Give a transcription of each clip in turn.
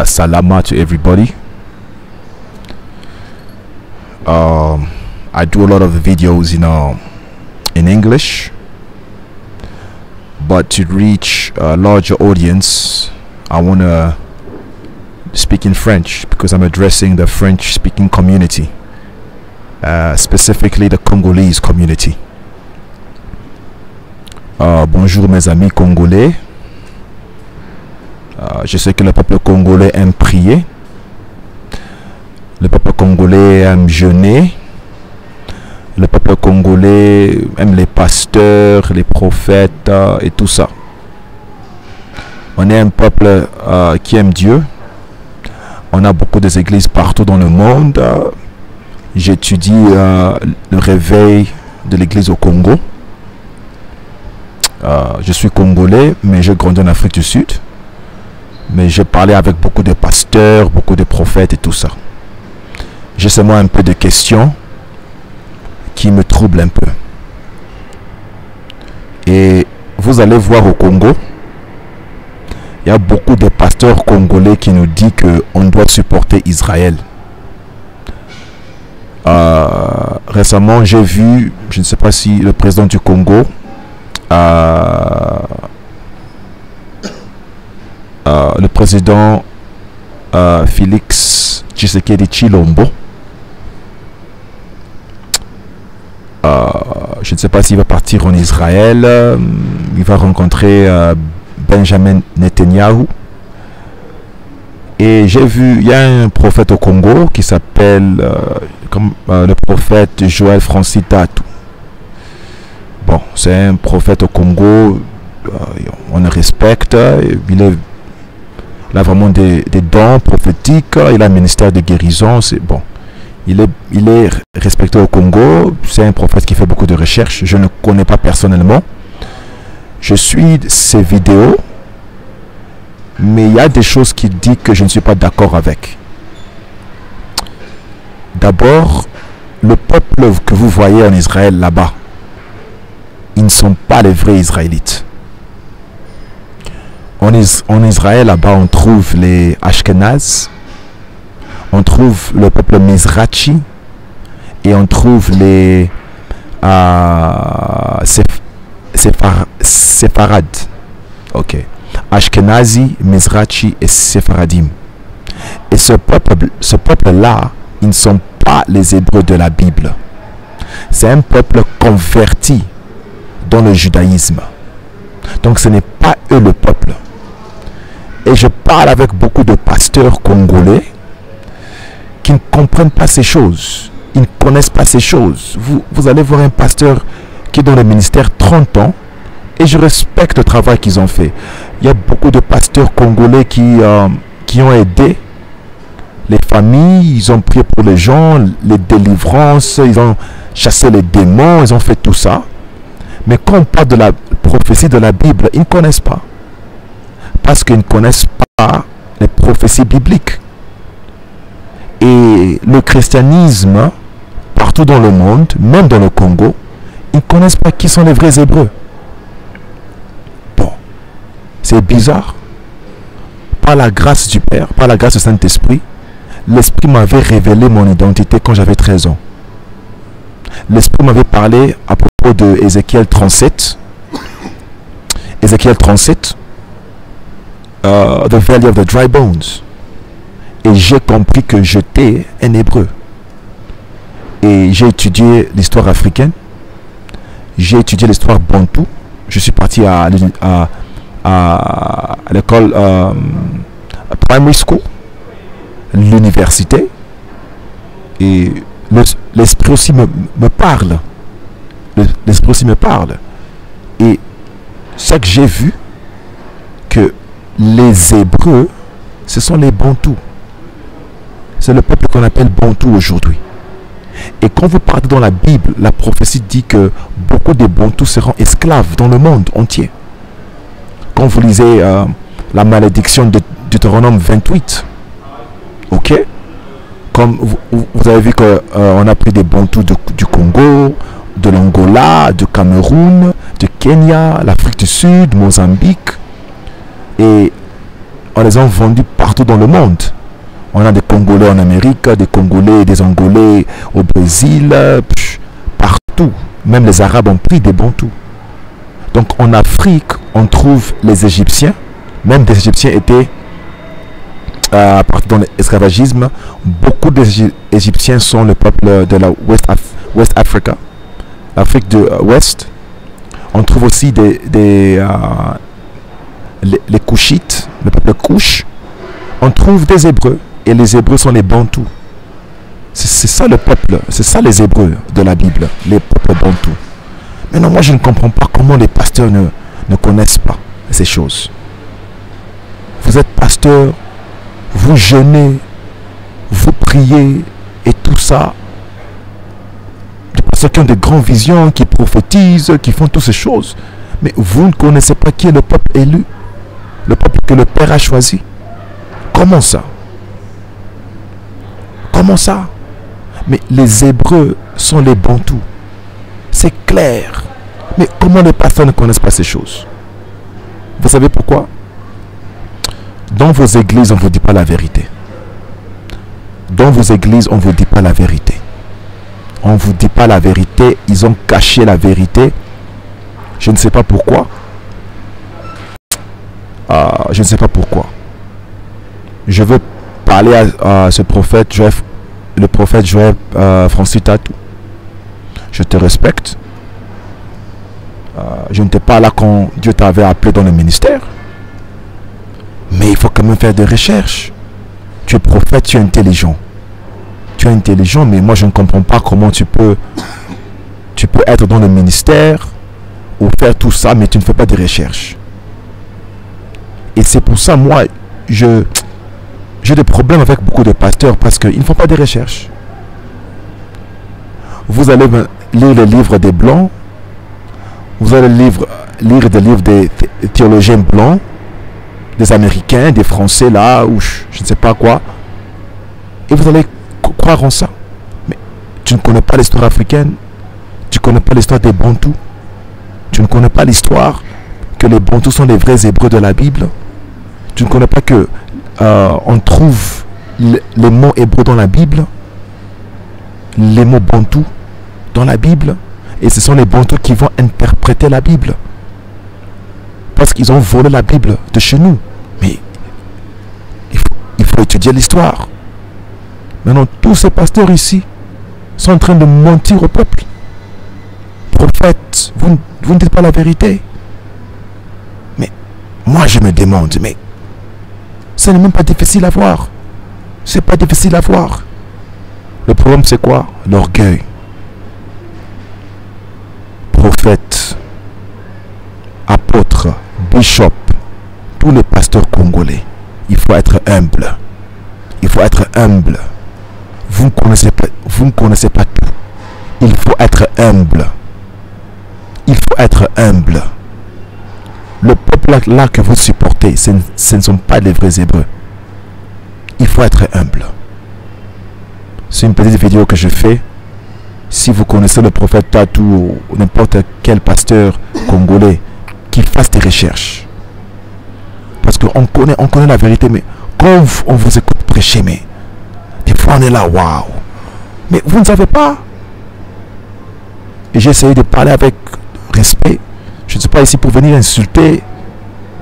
Salama to everybody. I do a lot of videos in English, but to reach a larger audience, I want to speak in French because I'm addressing the French-speaking community, specifically the Congolese community. Bonjour mes amis congolais. Je sais que le peuple congolais aime prier. Le peuple congolais aime jeûner. Le peuple congolais aime les pasteurs, les prophètes et tout ça. On est un peuple qui aime Dieu. On a beaucoup d'églises partout dans le monde. J'étudie le réveil de l'église au Congo. Je suis congolais, mais je grandis en Afrique du Sud. Mais j'ai parlé avec beaucoup de pasteurs, beaucoup de prophètes et tout ça. J'ai seulement un peu de questions qui me troublent un peu. Et vous allez voir au Congo, il y a beaucoup de pasteurs congolais qui nous disent qu'on doit supporter Israël. Récemment, j'ai vu, je ne sais pas si le président du Congo, le président Félix Tshisekedi Tshilombo, je ne sais pas s'il va partir en Israël. Il va rencontrer Benjamin Netanyahu. Et j'ai vu, il y a un prophète au Congo qui s'appelle le prophète Joël Francis Tatou. Bon, c'est un prophète au Congo, on le respecte, il a vraiment des dons prophétiques, il a un ministère de guérison, c'est bon. Il est respecté au Congo, c'est un prophète qui fait beaucoup de recherches, je ne le connais pas personnellement. Je suis ses vidéos, mais il y a des choses qui disent que je ne suis pas d'accord avec. D'abord, le peuple que vous voyez en Israël là-bas, ils ne sont pas les vrais Israélites. En Israël, là-bas, on trouve les Ashkenaz, on trouve le peuple Mizrachi, et on trouve les Séfarades. Ok. Ashkenazi, Mizrachi et Séfaradim. Et ce peuple-là, ils ne sont pas les Hébreux de la Bible. C'est un peuple converti dans le judaïsme. Donc ce n'est pas eux le peuple. Et je parle avec beaucoup de pasteurs congolais qui ne comprennent pas ces choses. Ils ne connaissent pas ces choses. Vous allez voir un pasteur qui est dans le ministère 30 ans et je respecte le travail qu'ils ont fait. Il y a beaucoup de pasteurs congolais qui ont aidé les familles, ils ont prié pour les gens, les délivrances, ils ont chassé les démons, ils ont fait tout ça. Mais quand on parle de la prophétie de la Bible, ils ne connaissent pas. Parce qu'ils ne connaissent pas les prophéties bibliques. Et le christianisme, partout dans le monde, même dans le Congo, ils ne connaissent pas qui sont les vrais Hébreux. Bon, c'est bizarre. Par la grâce du Père, par la grâce du Saint-Esprit, l'Esprit m'avait révélé mon identité quand j'avais 13 ans. L'Esprit m'avait parlé à propos de Ézéchiel 37. Ézéchiel 37. The Valley of the Dry Bones. Et j'ai compris que j'étais un Hébreu. Et j'ai étudié l'histoire africaine. J'ai étudié l'histoire bantou. Je suis parti à l'école primary school, l'université. Et l'Esprit aussi me parle. L'Esprit aussi me parle. Et c'est que j'ai vu que les Hébreux, ce sont les Bantous. C'est le peuple qu'on appelle Bantou aujourd'hui. Et quand vous partez dans la Bible, la prophétie dit que beaucoup de Bantous seront esclaves dans le monde entier. Quand vous lisez la malédiction de Deutéronome 28, ok? Comme vous avez vu qu'on a pris des Bantous du Congo, de l'Angola, du Cameroun, du Kenya, l'Afrique du Sud, Mozambique. Et on les a vendus partout partout dans le monde. On a des Congolais en Amérique, des Congolais, des Angolais au Brésil, partout. Même les Arabes ont pris des Bantous. Donc en Afrique, on trouve les Égyptiens. Même des Égyptiens étaient dans l'esclavagisme. Beaucoup d'Égyptiens sont le peuple de la West Africa, l'Afrique de l'Ouest. On trouve aussi les Couchites, le peuple Couche. On trouve des Hébreux. Et les Hébreux sont les Bantous. C'est ça le peuple, c'est ça les Hébreux de la Bible, les peuples Bantous. Maintenant, moi je ne comprends pas comment les pasteurs ne connaissent pas ces choses. Vous êtes pasteur, vous jeûnez, vous priez et tout ça. Des pasteurs qui ont de grandes visions, qui prophétisent, qui font toutes ces choses. Mais vous ne connaissez pas qui est le peuple élu, le peuple que le Père a choisi. Comment ça? Comment ça? Mais les Hébreux sont les Bantous. C'est clair. Mais comment les pasteurs ne connaissent pas ces choses? Vous savez pourquoi? Dans vos églises, on ne vous dit pas la vérité. Dans vos églises, on ne vous dit pas la vérité. On ne vous dit pas la vérité. Ils ont caché la vérité. Je ne sais pas pourquoi. Je ne sais pas pourquoi. Je veux parler à ce prophète, le prophète Joël Francis Tatou. Je te respecte. Je n'étais pas là quand Dieu t'avait appelé dans le ministère. Mais il faut quand même faire des recherches. Tu es prophète, tu es intelligent. Tu es intelligent, mais moi je ne comprends pas comment tu peux être dans le ministère ou faire tout ça, mais tu ne fais pas de recherches. Et c'est pour ça, moi, j'ai des problèmes avec beaucoup de pasteurs parce qu'ils ne font pas de recherches. Vous allez lire les livres des Blancs, vous allez lire des livres des théologiens blancs, des Américains, des Français là, ou je ne sais pas quoi, et vous allez croire en ça. Mais tu ne connais pas l'histoire africaine, tu ne connais pas l'histoire des Bantous, tu ne connais pas l'histoire que les Bantous sont les vrais Hébreux de la Bible, tu ne connais pas que on trouve les mots hébreux dans la Bible, les mots Bantous dans la Bible, et ce sont les Bantous qui vont interpréter la Bible. Parce qu'ils ont volé la Bible de chez nous. Mais il faut étudier l'histoire. Maintenant, tous ces pasteurs ici sont en train de mentir au peuple. Prophètes, vous ne dites pas la vérité. Mais moi je me demande, mais ce n'est même pas difficile à voir. C'est pas difficile à voir. Le problème c'est quoi? L'orgueil. Prophète, apôtre, bishop, tous les pasteurs congolais, il faut être humble. Il faut être humble. Vous ne connaissez pas tout. Il faut être humble. Il faut être humble. Le peuple là que vous supportez, ce ne sont pas les vrais Hébreux. Il faut être humble. C'est une petite vidéo que je fais. Si vous connaissez le prophète Tatou ou n'importe quel pasteur congolais, qu'il fasse des recherches. Parce qu'on connaît la vérité, mais quand on vous écoute prêcher, mais des fois on est là, waouh. Mais vous ne savez pas. Et j'ai essayé de parler avec respect. Je ne suis pas ici pour venir insulter,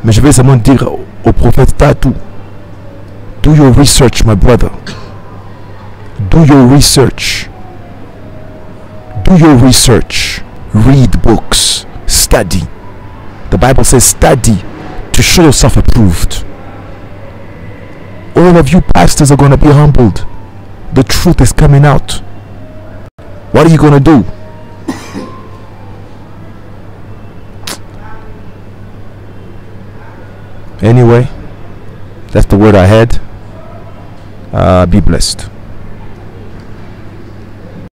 mais je vais seulement dire au prophète Tatou, do your research, my brother. Do your research. Do your research. Read books. Study. The Bible says study to show yourself approved. All of you pastors are going to be humbled. The truth is coming out. What are you going to do? Anyway, that's the word I had. Be blessed.